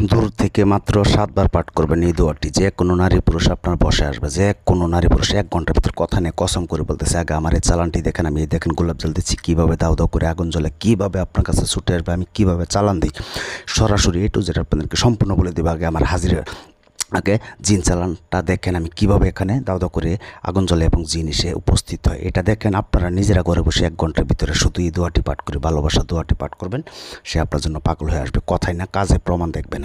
দূর থেকে মাত্র 7 বার পাঠ করবেন এই দোয়াটি। যে কোনো নারী পুরুষ আপনার বসে আসবে, যে কোনো নারী পুরুষ 1 ঘন্টার ভিতর কথা নিয়ে কসম করে বলতেছে, আগে আমার এই চালানটি দেখেন, আমি দেখেন গোলাপ জল দিচ্ছি কীভাবে দাও দাও করে আগুন জ্বলে, কীভাবে আপনার কাছে ছুটে আসবে, আমি কীভাবে চালান দিই সরাসরি টু যেটা আপনাদেরকে সম্পূর্ণ বলে দেবো। আগে আমার আগে জিন চালানটা দেখেন, আমি কিভাবে এখানে দাও দাও করে আগুন জ্বলে এবং জিন এসে উপস্থিত হয়। এটা দেখেন আপনারা নিজেরা ঘরে বসে 1 ঘন্টার ভিতরে শুধু এই দোয়াটি পাঠ করে, ভালোবাসা দোয়াটি পাঠ করবেন, সে আপনার জন্য পাগল হয়ে আসবে। কথাই না কাজে প্রমাণ দেখবেন।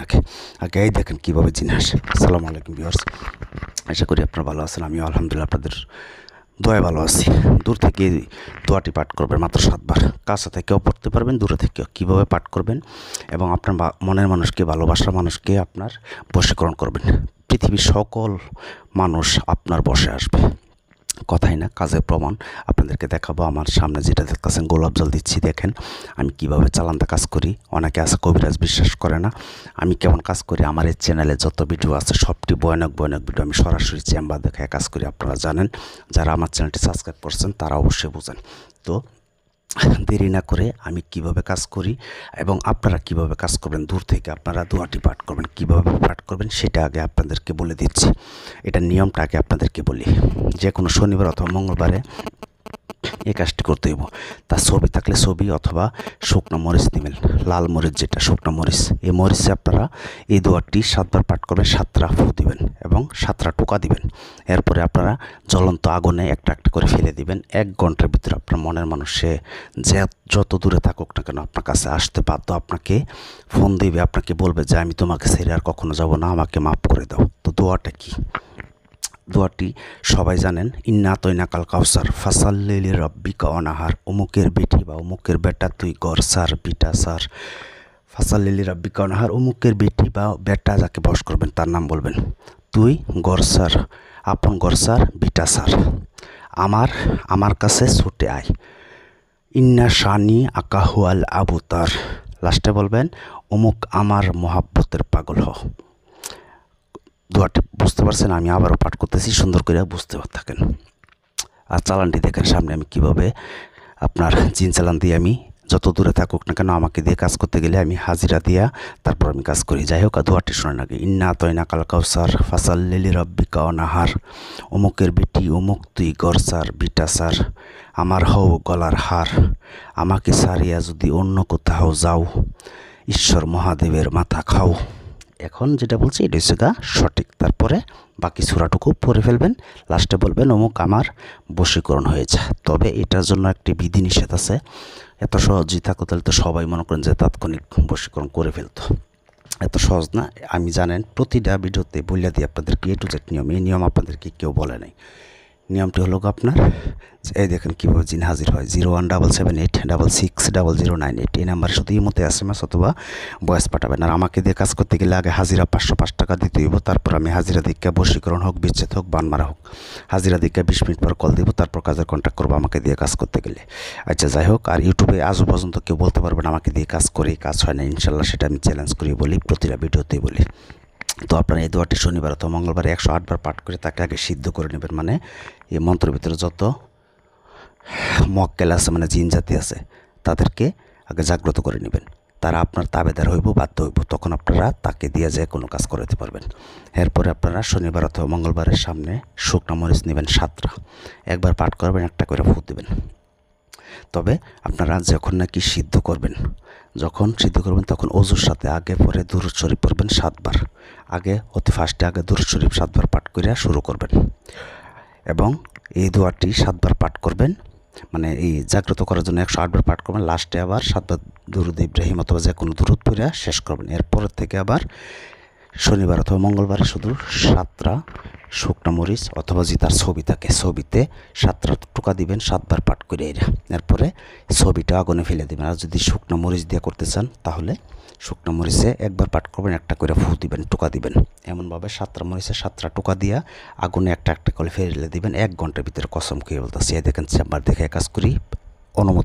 আগে এই দেখেন কীভাবে জিন আসে। আসসালামু আলাইকুম ভিউয়ার্স, আশা করি আপনারা ভালো আছেন। আমিও আলহামদুলিল্লাহ আপনাদের দোয়ায় ভালো আছি। দূর থেকে দোয়াটি পাঠ করবেন মাত্র 7 বার। কাছে থেকেও পড়তে পারবেন, দূরে থেকেও। কীভাবে পাঠ করবেন এবং আপনার মনের মানুষকে, ভালোবাসার মানুষকে আপনার বশীকরণ করবেন। পৃথিবীর সকল মানুষ আপনার বসে আসবে। কথাই না কাজের প্রমাণ আপনাদেরকে দেখাবো। আমার সামনে যেটা দেখতেছেন গোলাপ জল দিচ্ছি, দেখেন আমি কিভাবে চালানটা কাজ করি। অনেকে আছে কবিরাজ, বিশ্বাস করে না। আমি কেমন কাজ করি, আমার এই চ্যানেলে যত ভিডিও আছে সবটি ভয়ানক ভিডিও আমি সরাসরি চেম্বার দেখায় কাজ করি। আপনারা জানেন, যারা আমার চ্যানেলটি সাবস্ক্রাইব করছেন তারা অবশ্যই বুঝেন। তো দেরি না করে আমি কিভাবে কাজ করি এবং আপনারা কিভাবে কাজ করবেন, দূর থেকে আপনারা দোয়াটি পাঠ করবেন, কিভাবে পাঠ করবেন সেটা আগে আপনাদেরকে বলে দিচ্ছি। এটা নিয়মটা আগে আপনাদেরকে বলি। যে কোনো শনিবার অথবা মঙ্গলবারে এই কাজটি করতে হইব। তার ছবি থাকলে ছবি, অথবা শুকনো মরিচ নেবেন, লাল মরিচ যেটা শুকনো মরিচ। এই মরিচে আপনারা এই দোয়াটি 7 বার পাঠ করবেন, 7টা ফু দিবেন এবং 7টা টোকা দিবেন। এরপরে আপনারা জ্বলন্ত আগুনে একটা একটা করে ফেলে দিবেন। 1 ঘন্টার ভিতরে আপনার মনের মানুষ, সে যে যত দূরে থাকুক না কেন, আপনার কাছে আসতে বাধ্য। আপনাকে ফোন দিবে, আপনাকে বলবে যে আমি তোমাকে ছেড়ে আর কখনো যাব না, আমাকে মাফ করে দাও। তো দোয়াটা কি? দোয়াটি সবাই জানেন, ইন্না তৈনা কাল কাউসার ফাসাল্লি লিরাব্বিকা ওয়ানহার। অমুকের বেটি বা অমুকের বেটা তুই গর সার বিটা সার, ফাসাল্লি লিরাব্বিকা ওয়ানহার। অমুকের বেটি বা বেটা যাকে বশ করবেন তার নাম বলবেন, তুই গর সার, আপন গর সার বিটা সার, আমার কাছে ছুটে আয়। ইন্না শানি আকাহুয়াল আবুতার। লাস্টে বলবেন, অমুক আমার মোহাব্বতের পাগল হ। দোয়াটি বুঝতে পারছেন? আমি আবারও পাঠ করতেছি, সুন্দর করে বুঝতে থাকেন। আর চালানটি দেখেন সামনে আমি কিভাবে আপনার জিন চালান দিয়ে, আমি যত দূরে থাকুক না কেন আমাকে দিয়ে কাজ করতে গেলে আমি হাজিরা দিয়া তারপর আমি কাজ করি। যাই হোক, দোয়াটি শোনেন আগে। ইন্না তয়না কাল কাউসার ফাসাল্লি লিরাব্বিকা ওয়ানহার। অমুকের বেটি অমুক তুই গর সার বিটা সার, আমার হও গলার হার। আমাকে সারিয়া যদি অন্য কোথাও যাও, ঈশ্বর মহাদেবের মাথা খাও। এখন যেটা বলছি এটা হচ্ছে সঠিক। তারপরে বাকি সূরাটুকু পড়ে ফেলবেন। লাস্টে বলবেন, অমুক আমার বশীকরণ হয়েছে। তবে এটার জন্য একটি বিধিনিষেধ আছে। এত সহজই থাকতো তাহলে তো সবাই মনে করেন যে তাৎক্ষণিক বশীকরণ করে ফেলতো। এত সহজ না। আমি জানেন প্রতিটা ভিডিওতে বলে দিই আপনাদেরকে A to Z নিয়ম। এই নিয়ম আপনাদেরকে কেউ বলে নাই। নিয়মটি হলো আপনার, এই দেখেন কীভাবে জিন হাজির হয়। 01778660098 এই নাম্বারে শুধু এই মতো SMS অথবা ভয়েস পাঠাবেন। আর আমাকে দিয়ে কাজ করতে গেলে আগে হাজিরা 505 টাকা দিতে হইব। তারপর আমি হাজিরা দীক্ষা, বশীকরণ হোক, বিচ্ছেদ হোক, বান মারা হোক, হাজিরা দীক্ষা 20 মিনিট পর কল দিব। তারপর কাজের কন্ট্যাক্ট করবো আমাকে দিয়ে কাজ করতে গেলে। আচ্ছা, যাই হোক। আর ইউটিউবে আজও পর্যন্ত কেউ বলতে পারবেন আমাকে দিয়ে কাজ করে কাজ হয় না। ইনশাল্লাহ সেটা আমি চ্যালেঞ্জ করি, বলি, প্রতিটা ভিডিওতেই বলি। তো আপনারা এই দোয়াটি শনিবার অথবা মঙ্গলবার 108 বার পাঠ করে তাকে আগে সিদ্ধ করে নেবেন। মানে এই মন্ত্রের ভিতরে যত মক্কেল আছে, মানে জিন জাতি আছে, তাদেরকে আগে জাগ্রত করে নেবেন। তারা আপনার তাবেদার হইব, বাধ্য হইব। তখন আপনারা তাকে দিয়ে যে কোনো কাজ করাতে পারবেন। এরপরে আপনারা শনিবার অথবা মঙ্গলবারের সামনে শুকনো মরিচ নেবেন 7টা। একবার পাঠ করবেন, একটা করে ফু দেবেন। তবে আপনারা যখন নাকি সিদ্ধ করবেন তখন ওযুর সাথে আগে পরে দুরূদ শরীফ পড়বেন 7 বার। আগে অতি ফার্স্টে আগে দুরূদ শরীফ 7 বার পাঠ করে শুরু করবেন এবং এই দোয়াটি 7 বার পাঠ করবেন। মানে এই জাগ্রত করার জন্য 108 বার পাঠ করবেন। লাস্টে আবার 7 বার দুরূদ ইব্রাহিম অথবা যে কোনো দুরূদ পড়ে শেষ করবেন। এরপরের থেকে আবার শনিবার অথবা মঙ্গলবারে শুধু 7টা শুকনো মরিচ অথবা যে তার ছবি থাকে, ছবিতে 7টা টোকা দিবেন, 7 বার পাঠ করে এরপরে ছবিটা আগুনে ফেলে দেবেন। আর যদি শুকনো মরিচ দিয়ে করতে চান তাহলে শুকনো মরিচে একবার পাঠ করবেন, একটা করে ফু দিবেন, টোকা দিবেন। এমনভাবে 7টা মরিচে 7টা টোকা দিয়া আগুনে একটা একটা করে ফেলে দিবেন। 1 ঘন্টার ভিতরে কসম খেয়ে বলতেছি। দেখেন চেম্বার দেখে কাজ করি, অনুমতি